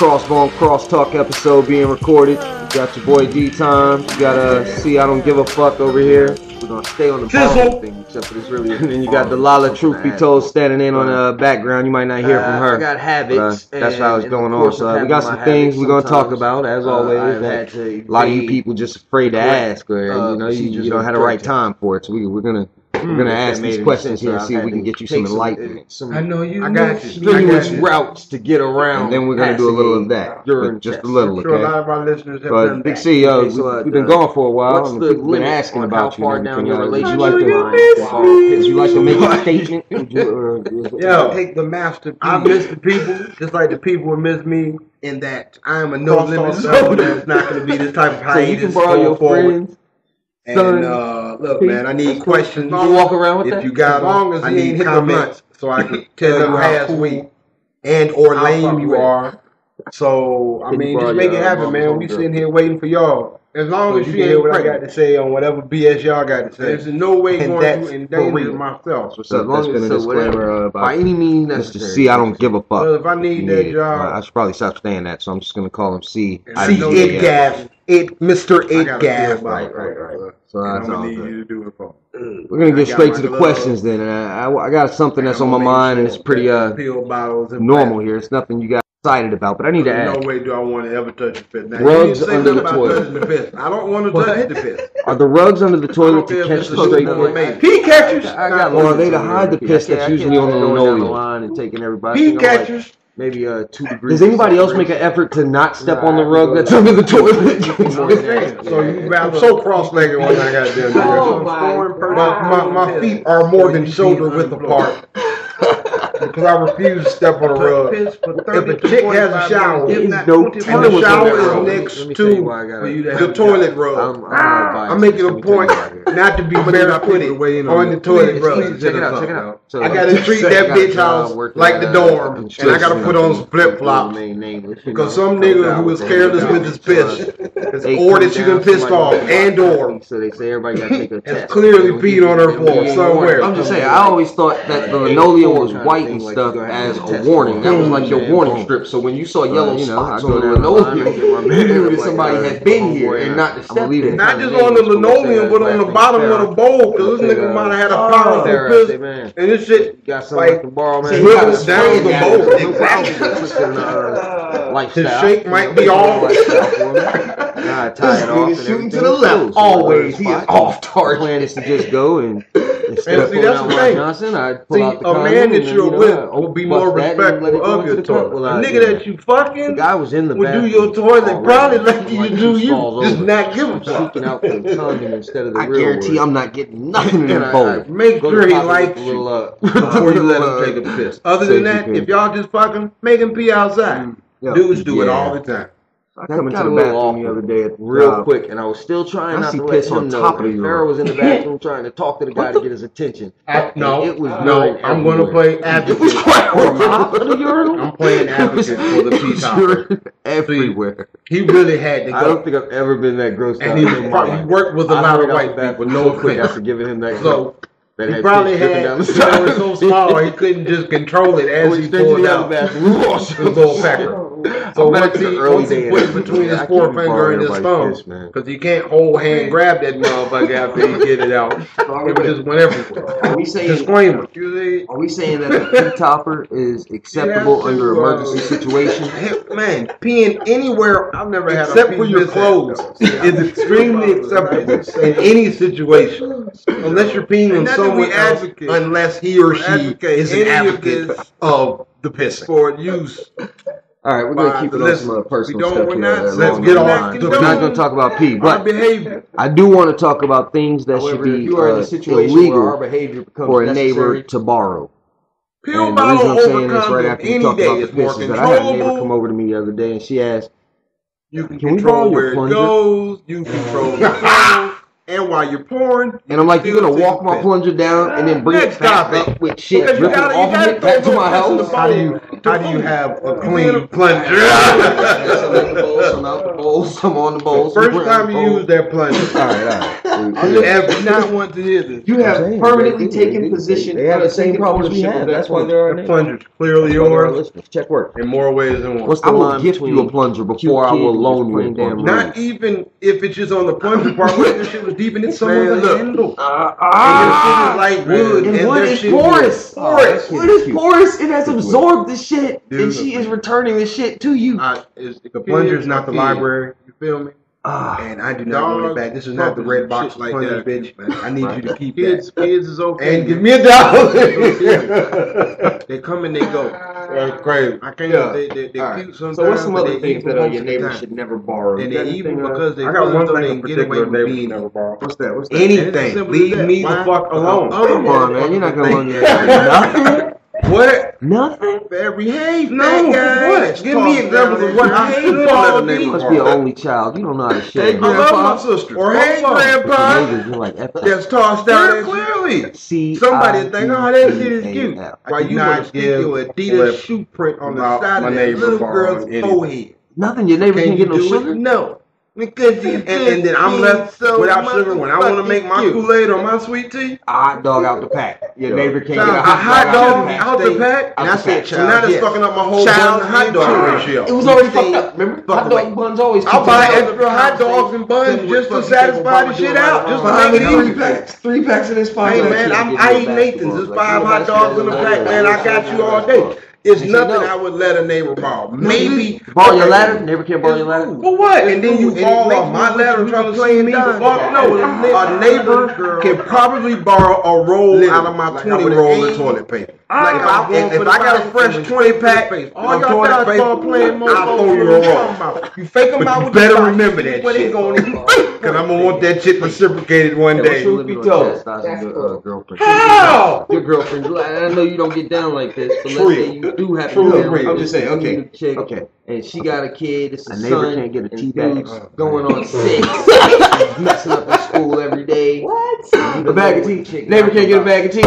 Crossbone Crosstalk episode being recorded. You got your boy D-Time. You got See I Don't Give a Fuck over here. We're going to stay on the ball thing, except for this really. And then you got Delilah, truth be told, standing in on the background. You might not hear from her. I got habits. That's how it's going on. So we got some things we're going to talk about, as always. That a lot of you people just afraid to ask, or you don't have the right time for it. So we're going to ask these questions here and see if we can get you some enlightenment. I know you. I got you. Strenuous routes to get around. And then we're going to do a little of that. Just a little, okay? A lot of our listeners have done Big C, we've been gone for a while. And we've been asking about you. Down your Would relationship you like to make a statement? Take the master. I miss the people, just like the people will miss me. In that I am a no limit zone. There's not going to be this type of hiatus. So you can borrow your friends. And look, man, I need questions. You can walk around with that? If you got them, I need comments so I can tell you how sweet and or lame you are. So, I mean, just make it happen, man. We sitting here waiting for y'all. As long as you hear what I got to say on whatever BS y'all got to say. There's no way going to endanger myself. What's up? That's been a disclaimer about by any means Mr. C, I don't give a fuck. Well, if I need that job, I should probably stop saying that, so I'm just going to call him C. Mr. Idgaf. Right. So that's all need good. you to do it for. We're going to get straight to the questions then. I got something that's on my mind, and it's pretty normal here. It's nothing you got excited about, but I need to ask. No way do I want to ever touch the piss. Now, rugs under the toilet. I don't want to touch the piss. Are the rugs under the toilet to catch the straight piss? Pee catchers. Or are they to hide the piss that's usually on the linoleum? Line and taking everybody. Pee catchers. Maybe 2 degrees. Does anybody else make an effort to not step on the rug that's under the toilet? I'm so cross-legged when I got there. My feet are more than shoulder width apart. Because I refuse to step on a rug. If a chick has a shower, and the shower is next to the toilet rug, I'm making a point not to be barefooted on the toilet rug. Check it out. I gotta treat that bitch house like the dorm, and I gotta put on some flip flops because some nigga who is careless with his piss, or that you done pissed off, and or so they say everybody gotta take a test. Clearly peed on her floor somewhere. I'm just saying, I always thought that the linoleum was white and stuff as a warning. That was like your warning strip. So when you saw yellow spots on the linoleum, you knew that somebody had been here and not to step in. Not just on the linoleum, but on the bottom of the bowl, because this nigga might have had a powerful piss, and this shit like dribbles down the bowl. His shake might be off. Tie it off and shooting to the left. Always, he is off target. Plan is to just go and see, that's the thing. Johnson, a man that you're with will be more respectful of your toilet. A nigga that you fucking was in the would do your toilet probably let you do you. Just not give a fuck. I guarantee I'm not getting nothing in the bowl. Make sure he likes you before you let him take a piss. Other than that, if y'all just fucking make him pee outside. Dudes do it all the time. I come into the bathroom the other day real quick, and I was still trying not to let him know. Farrah was in the bathroom trying to talk to the guy to get his attention. I'm going to play advocate. I'm playing advocate for the pee topper. Everywhere. He really had to go. I don't think I've ever been that gross. And he worked with a lot of white people. No quick after giving him that. So he probably had, it was so small he couldn't just control it as he pulled out his little pecker. So once he put it between his forefinger and his thumb, because you can't whole hand grab that motherfucker after you get it out. It just went everywhere. Are we saying, disclaimer. Are we saying that the pee topper is acceptable under emergency situations? Man, peeing anywhere I've never had except for your clothes is extremely acceptable in any situation. Unless you're peeing on someone else, unless he or she is an advocate of the pissing for use. All right, we're going to keep it on some personal stuff here. Let's get off. We're not going to talk about pee, but I do want to talk about things that should be illegal for a neighbor to borrow. And the reason I'm saying this right after you talked about the piss is that I had a neighbor come over to me the other day, and she asked, "You can control where it goes. You control the flow." And while you're pouring, and I'm like, you're gonna walk my plunger down and then bring it back up with shit dripping off of it back to my house? How do you have a clean plunger? Some out the bowl, some on the bowl. First time you use that plunger. All right. have not want to hear this. You have permanently taken position. They have the same problems we have. That's why there are plungers clearly yours. Check work. In more ways than one. I will gift you a plunger before I will loan you a plunger. Not even if it's just on the plunger part. What if the shit was deep in its handle? Like wood. And wood is porous. Wood is porous. It has absorbed the shit, and she is returning the shit to you. The plunger is not the library. You feel me? And I do not want it back. This is not the red box like that, bitch. I need you to keep that. Kids is okay. And give me $1. They come and they go. That's crazy. I can't. They cute sometimes. So what's some other things that your neighbors should never borrow? And they even because they get away with being never borrow. What's that? Anything. Leave me the fuck alone. Come on, man. You're not gonna loan your nothing. What? Nothing? Behave. No. What? Give me examples of what I hate. You must be an only child. You don't know how to share. Hey, Grandpa. I love my sister. Or hey, Grandpa. That's tossed out clearly. See, somebody think, oh, that shit is cute. Why you want to stick your Adidas shoe print on the side of that little girl's forehead? Nothing. Your neighbor can't get no sugar? No. Because and then I'm left without sugar when I want to make my Kool-Aid or my sweet tea. A hot dog out the pack. Your neighbor can't get a hot dog out the pack. And I said, so now that's fucking up my whole bun to hot dog ratio. It was already fucked up. Remember, hot dog buns always. I'll buy extra hot dogs and buns just to satisfy the shit out. Just to make it easy. 3 packs in this pocket. Hey man, I eat Nathan's. There's 5 hot dogs in the pack, man. I got you all day. It's nothing I would let a neighbor borrow. Maybe borrow your ladder. Neighbor can't borrow your ladder. For what? And then you fall off my ladder trying to play me. Fuck no. A neighbor can probably borrow a roll out of my 20 roll of toilet paper. Like if I got a fresh 20 pack of toilet paper, I'll throw you a roll. You fake them out with the better remember that shit. Because I'm gonna want that shit reciprocated one day. Truth be told, how? Your girlfriend. I know you don't get down like this, but let's say you do have to. I'm just saying. Okay. And she got a kid. It's a neighbor son, can't get a tea bag. Going on 6. Messing up in school every day. What? A bag of tea. Neighbor can't get a bag of tea.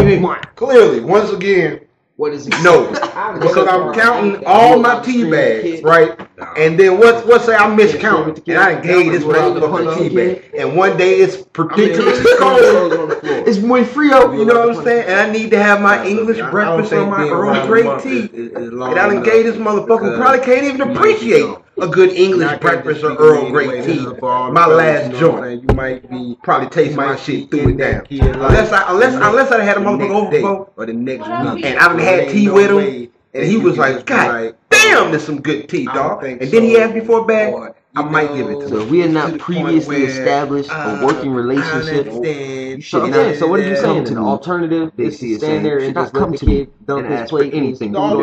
Clearly, once again. What is it? No, because I'm counting all my tea bags, right? And then what say I miscount? And I gave this motherfucking tea bag. And one day it's particularly cold. It's muy frio, you know what I'm saying? And I need to have my English breakfast or my Earl Grey tea. And I done gave this motherfucker who probably can't even appreciate a good English breakfast or Earl Grey tea. My last joint. You might be probably tasting my shit through it down. Unless I had a motherfucker over before, or the next week, and I done had tea with him, and he was like, God damn, there's some good tea, dog. And then he asked me for a bag. I might give it to him. So we had not previously established a working relationship. You should not. So what are you saying? An alternative is to stand there and just let the kid dump his plate anything. You're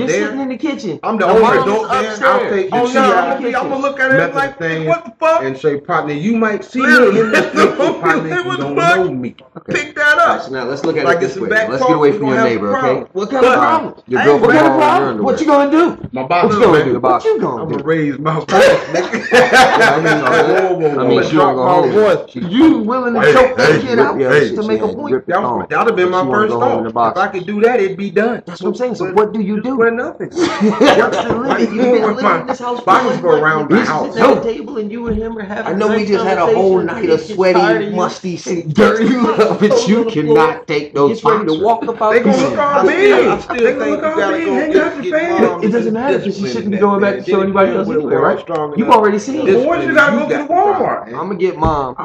sitting in the kitchen. I'm the only adult there. I'll take your I'm gonna look at it like, what the fuck? And say, partner, you might see me in this thing, partner, if you don't know me. Pick that up. So now let's look at it this way. Let's get away from your neighbor, okay? What kind of problem? Your girlfriend borrowing your underwear. What you gonna do? My boss. What you gonna do? What you gonna do? Raise my voice. I mean, she don't go home. You willing to choke that kid out to make a point? That would have been my first thought. If I could do that, it'd be done. That's what I'm saying. So what do you do? Well, nothing. You've been living in this house for around the house. At the table and you and him are having. I know we just had a whole night of sweaty, musty, dirty love, but you cannot take those ready to walk up out. They gonna look all big. I still think you gotta go get it doesn't matter because you shouldn't be going back to show anybody else anyway, right? You've already seen it. What you gotta go to the Walmart? I'm gonna get mom.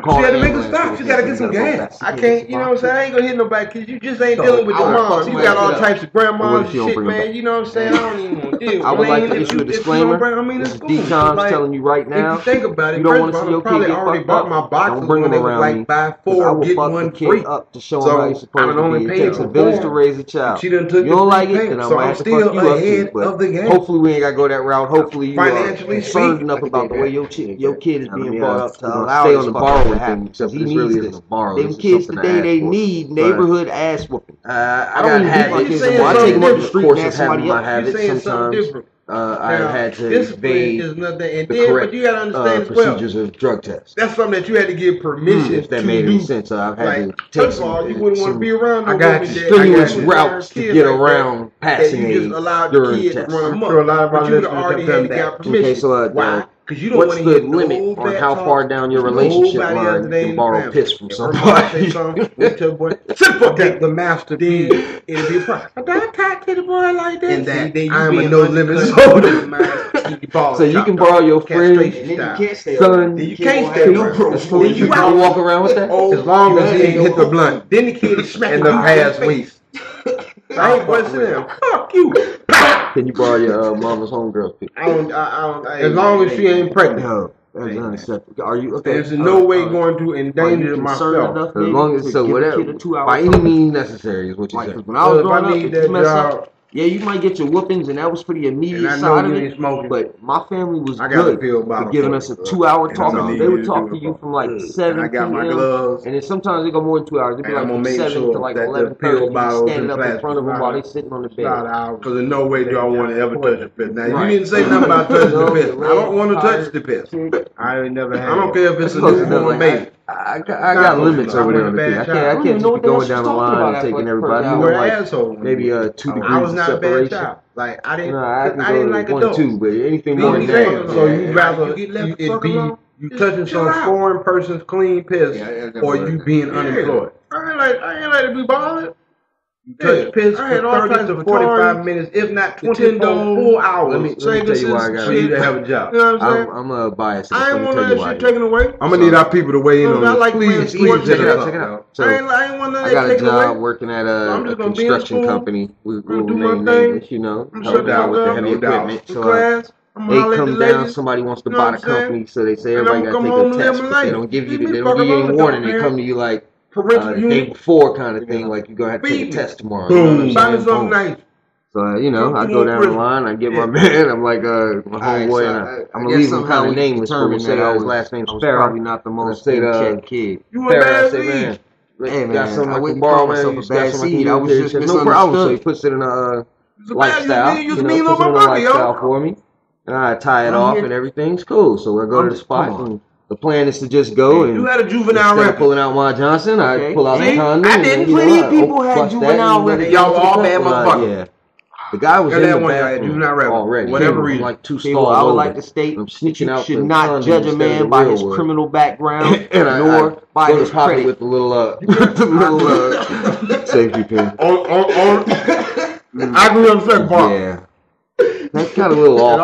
She had to make a stop. She gotta get some gas. I can't, you know what I'm saying? I ain't gonna hit nobody because you just ain't dealing with your mom. You got all types of grandmas and shit, man. You know what I'm saying? I don't even want to deal with it. I would like to issue a disclaimer. This is D-Tom's telling you right now. If you think about it, you don't want to see your kid get fucked up. Don't bring them around me. Buy 4, get 1 free. Up to show him how you're supposed to be. It takes a village to raise a child. You don't like it, then I might have to fuck you up too. But hopefully we ain't gotta go that route. Hopefully you are concerned enough about the way your kid is being brought up to stay on the borrowing thing because he needs this. Them kids today, they need neighborhood ass whooping. I don't even beat my kids anymore. I take them up the street and ask somebody up. Sometimes I had to evade the correct procedures of drug tests. That's something that you had to give permission if that made any sense. So I've had to take first of all, you wouldn't want to be around. I got strenuous routes to get around passing a urine test. I'm sure a lot of our listeners have done that. Okay, so Because you don't what's the limit on how far down your relationship line you can borrow piss from somebody? Get the master B. It'll be a problem. I got talk to the boy like that. And that I'm a no limit zone. So you can borrow your friend, son. You can't stay no you can walk around with that as long as he ain't hit the blunt. Then the kid is smacking in the past week. I ain't busting him. Fuck you. Can you borrow your mama's homegirl's pick? I don't. As long as she ain't pregnant. No, that's unacceptable. Are you okay? There's no way going to endanger myself. As long as so whatever, by any means necessary is what you said. When I was growing up, if you mess up, yeah, you might get your whoopings, and that was pretty immediate side of it. But my family was good for giving us a 2-hour talk. They would talk to you from like 7 p.m. And then sometimes they go more than 2 hours. They'd be like from 7 to like 11:30. Standing up in front of them while they sitting on the bed. Because in no way do I want to ever touch the piss. Now you didn't say nothing about touching the piss. I don't want to touch the piss. I ain't never had. I don't care if it's a newborn baby. I got limits over there on the thing. I can't just be going down the line and taking everybody. Maybe 2 degrees of separation. Like I didn't like 1 or 2, but anything more than that. So you rather it be you touching some foreign person's clean piss, or you being unemployed. I ain't like to be bothered. You touch piss for 30 to 45 minutes, if not 24 full hours. Let me tell you why I got you to have a job. You know what I'm saying? I'm biased. I ain't want that shit taken away. I'm gonna need our people to weigh in on this. Please check it out. So I ain't want I got a job working at a construction company. We name names, you know, help out with the heavy equipment. So they come down, somebody wants to buy the company, so they say everybody got to take a test, but they don't give you any warning. They come to you like the day before kind of thing, like you're going to have to take a test tomorrow. Boom. Nice. So, you know, I go down the line, I get my man, I'm like, my homeboy, and I'm going to leave him kind of nameless, but we'll say his last name's Farrah. Probably not the most check kid. Farrah, I say, man, hey, man, got something I I wouldn't can borrow, call man. myself a bad seed. I was just no problem. So he puts it in a lifestyle, you know, puts it in a lifestyle for me. And I tie it off and everything's cool. So I go to the spot and the plan is to just go and you had a juvenile instead of pulling out my Johnson, I pull out the condom. I didn't. Plenty of people had juvenile record. Y'all all bad motherfuckers. Yeah. The guy was in the bathroom already. Whatever reason. Like 2 stalls I would like to state you should not judge a man by his criminal background nor by his credit. With the little safety pin. I grew up second part. Yeah. That's kind of a little off.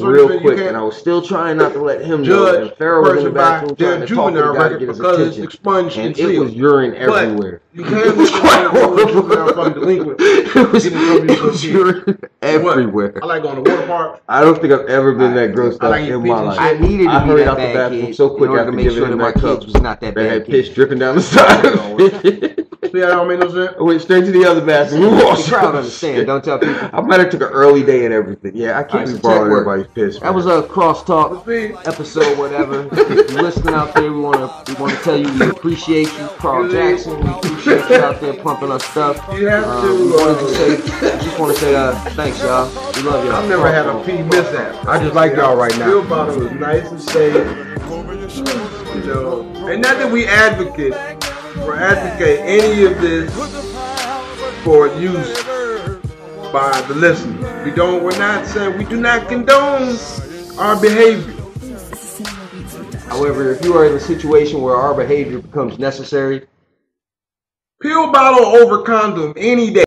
Real quick, and I was still trying not to let him know. And Farrah was in the bathroom trying to talk to the guy to get his attention, and it was urine everywhere. You can't look at it was urine everywhere. I like going to water park. I don't think I've ever been that grossed out in my life. I needed to hurried out the bathroom so quick after giving him that cup. Was not that bad. Had piss dripping down the side of it. See how that don't make no sense? I went straight to the other bathroom. The crowd understand. Don't tell people. I might have took an early day and everything. Yeah, I can't be borrowing everybody's piss. That was a crosstalk episode, whatever. If you're listening out there, we want to tell you we appreciate you, Carl Jackson. We appreciate you out there pumping our stuff. You have to. Just want to say thanks, y'all. We love y'all. I've never had a pee mishap. I just like y'all right now. Bill Bottle was nice and safe. You know, and not that we advocate any of this for use by the listener. We're not saying, we do not condone our behavior. However, if you are in a situation where our behavior becomes necessary, pill bottle over condom any day.